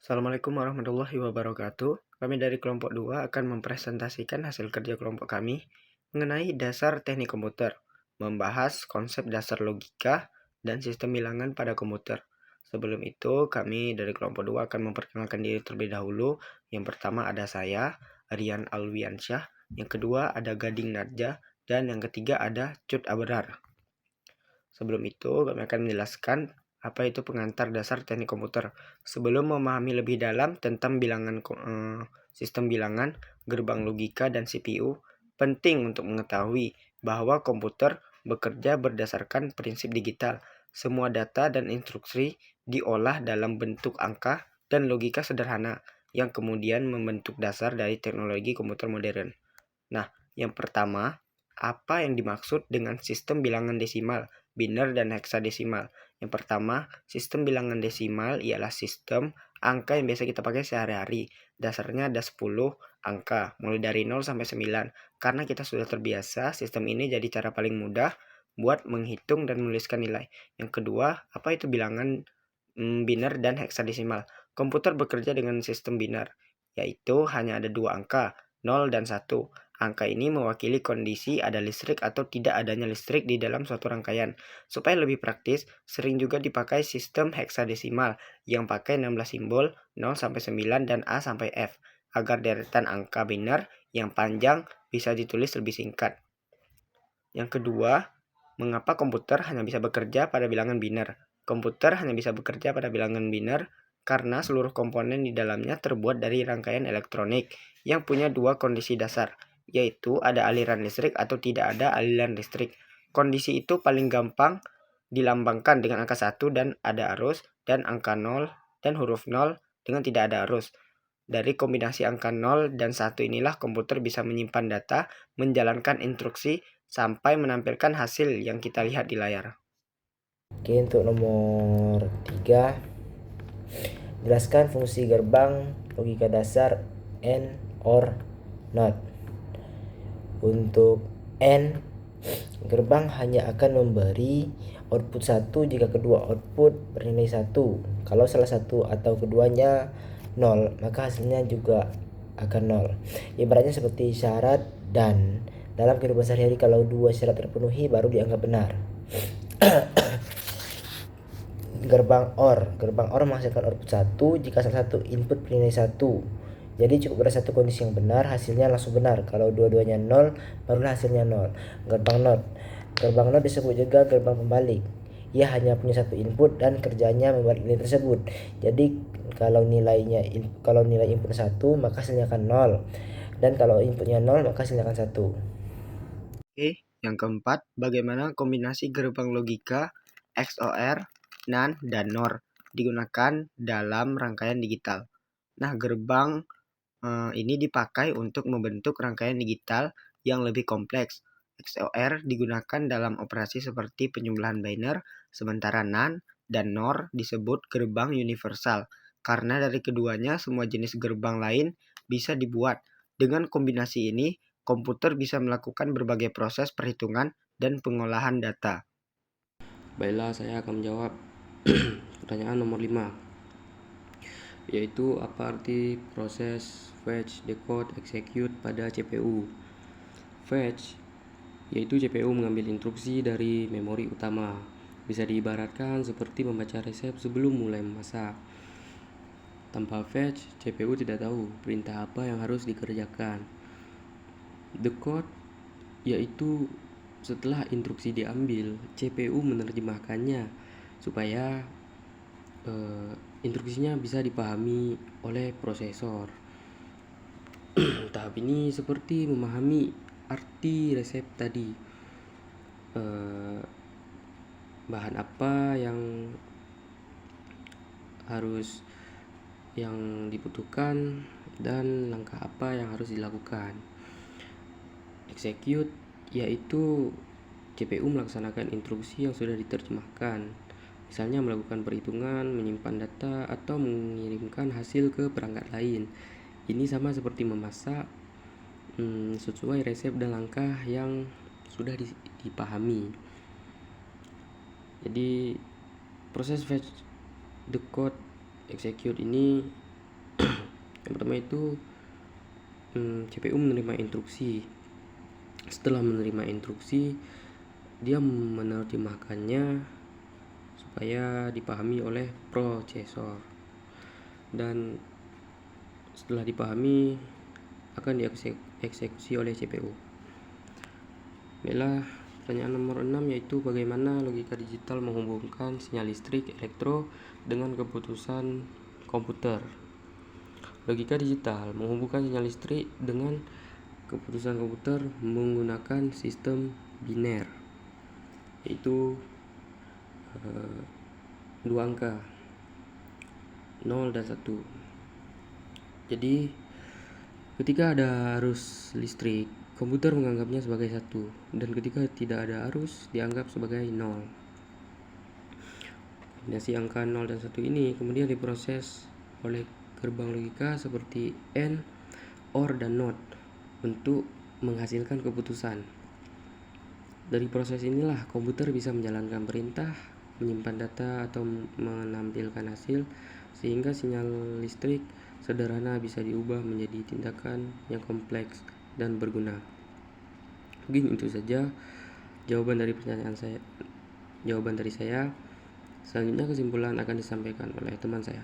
Assalamualaikum warahmatullahi wabarakatuh. Kami dari kelompok 2 akan mempresentasikan hasil kerja kelompok kami mengenai dasar teknik komputer, membahas konsep dasar logika dan sistem bilangan pada komputer. Sebelum itu, kami dari kelompok 2 akan memperkenalkan diri terlebih dahulu. Yang pertama ada saya, Aryan Alwiansyah. Yang kedua ada Gading Narja. Dan yang ketiga ada Cut Abrar. Sebelum itu, kami akan menjelaskan apa itu pengantar dasar teknik komputer. Sebelum memahami lebih dalam tentang sistem bilangan, gerbang logika, dan CPU, penting untuk mengetahui bahwa komputer bekerja berdasarkan prinsip digital. Semua data dan instruksi diolah dalam bentuk angka dan logika sederhana yang kemudian membentuk dasar dari teknologi komputer modern. Nah, yang pertama, apa yang dimaksud dengan sistem bilangan desimal, biner, dan heksadesimal? Yang pertama, sistem bilangan desimal ialah sistem angka yang biasa kita pakai sehari-hari. Dasarnya ada 10 angka, mulai dari 0 sampai 9. Karena kita sudah terbiasa, sistem ini jadi cara paling mudah buat menghitung dan menuliskan nilai. Yang kedua, apa itu bilangan biner dan heksadesimal? Komputer bekerja dengan sistem biner, yaitu hanya ada dua angka, 0 dan 1. Angka ini mewakili kondisi ada listrik atau tidak adanya listrik di dalam suatu rangkaian. Supaya lebih praktis, sering juga dipakai sistem heksadesimal yang pakai 16 simbol 0 sampai 9 dan A sampai F agar deretan angka biner yang panjang bisa ditulis lebih singkat. Yang kedua, mengapa komputer hanya bisa bekerja pada bilangan biner? Komputer hanya bisa bekerja pada bilangan biner karena seluruh komponen di dalamnya terbuat dari rangkaian elektronik yang punya dua kondisi dasar, yaitu ada aliran listrik atau tidak ada aliran listrik. Kondisi itu paling gampang dilambangkan dengan angka 1 dan ada arus, dan angka 0 dan huruf 0 dengan tidak ada arus. Dari kombinasi angka 0 dan 1 inilah komputer bisa menyimpan data, menjalankan instruksi, sampai menampilkan hasil yang kita lihat di layar. Oke, untuk nomor 3, jelaskan fungsi gerbang logika dasar AND, OR, NOT. Untuk AND, gerbang hanya akan memberi output 1 jika kedua output bernilai 1. Kalau salah satu atau keduanya 0, maka hasilnya juga akan 0. Ibaratnya seperti syarat dan. Dalam kehidupan sehari-hari, kalau dua syarat terpenuhi baru dianggap benar. Gerbang OR menghasilkan output 1 jika salah satu input bernilai 1. Jadi cukup ada satu kondisi yang benar, hasilnya langsung benar. Kalau dua-duanya 0, barulah hasilnya 0. Gerbang NOT disebut juga gerbang pembalik. Ia hanya punya satu input dan kerjanya membalik nilai tersebut. Jadi kalau nilai input 1, maka hasilnya akan 0. Dan kalau inputnya 0, maka hasilnya akan 1. Oke, yang keempat, bagaimana kombinasi gerbang logika, XOR, NAND, dan NOR digunakan dalam rangkaian digital. Nah, gerbang ini dipakai untuk membentuk rangkaian digital yang lebih kompleks. XOR digunakan dalam operasi seperti penjumlahan biner, sementara NAND dan NOR disebut gerbang universal, karena dari keduanya semua jenis gerbang lain bisa dibuat. Dengan kombinasi ini, komputer bisa melakukan berbagai proses perhitungan dan pengolahan data. Baiklah, saya akan menjawab pertanyaan nomor 5, yaitu apa arti proses fetch, decode, execute pada CPU. Fetch yaitu CPU mengambil instruksi dari memori utama. Bisa diibaratkan seperti membaca resep sebelum mulai memasak. Tanpa fetch, CPU tidak tahu perintah apa yang harus dikerjakan. Decode yaitu setelah instruksi diambil, CPU menerjemahkannya supaya instruksinya bisa dipahami oleh prosesor. Tahap ini seperti memahami arti resep tadi, bahan apa yang dibutuhkan dan langkah apa yang harus dilakukan. Execute yaitu CPU melaksanakan instruksi yang sudah diterjemahkan, misalnya melakukan perhitungan, menyimpan data, atau mengirimkan hasil ke perangkat lain. Ini sama seperti memasak, sesuai resep dan langkah yang sudah dipahami. Jadi proses fetch, decode, execute ini Yang pertama itu CPU menerima instruksi. Setelah menerima instruksi, dia menerjemahkannya supaya dipahami oleh prosesor, dan setelah dipahami akan dieksekusi oleh CPU. Baiklah, pertanyaan nomor 6 yaitu bagaimana logika digital menghubungkan sinyal listrik elektro dengan keputusan komputer. Logika digital menghubungkan sinyal listrik dengan keputusan komputer menggunakan sistem biner, yaitu dua angka 0 dan 1. Jadi ketika ada arus listrik, komputer menganggapnya sebagai 1, dan ketika tidak ada arus dianggap sebagai 0. Kombinasi angka 0 dan 1 ini kemudian diproses oleh gerbang logika seperti AND, OR, dan NOT untuk menghasilkan keputusan. Dari proses inilah komputer bisa menjalankan perintah, menyimpan data, atau menampilkan hasil, sehingga sinyal listrik sederhana bisa diubah menjadi tindakan yang kompleks dan berguna. Mungkin itu saja jawaban dari saya. Selanjutnya kesimpulan akan disampaikan oleh teman saya.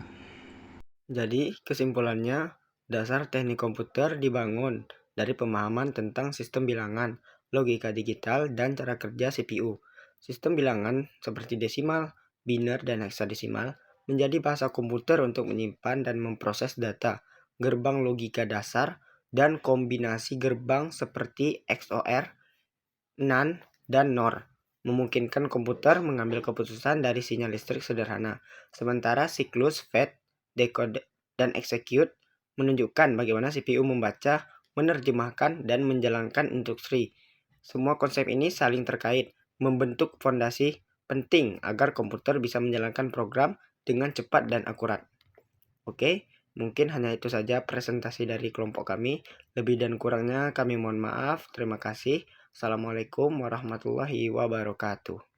Jadi, kesimpulannya, dasar teknik komputer dibangun dari pemahaman tentang sistem bilangan, logika digital, dan cara kerja CPU. Sistem bilangan seperti desimal, biner, dan heksadesimal menjadi bahasa komputer untuk menyimpan dan memproses data. Gerbang logika dasar dan kombinasi gerbang seperti XOR, NAND, dan NOR memungkinkan komputer mengambil keputusan dari sinyal listrik sederhana. Sementara siklus fetch, decode, dan execute menunjukkan bagaimana CPU membaca, menerjemahkan, dan menjalankan instruksi. Semua konsep ini saling terkait, membentuk fondasi penting agar komputer bisa menjalankan program dengan cepat dan akurat. Oke, mungkin hanya itu saja presentasi dari kelompok kami. Lebih dan kurangnya kami mohon maaf. Terima kasih. Assalamualaikum warahmatullahi wabarakatuh.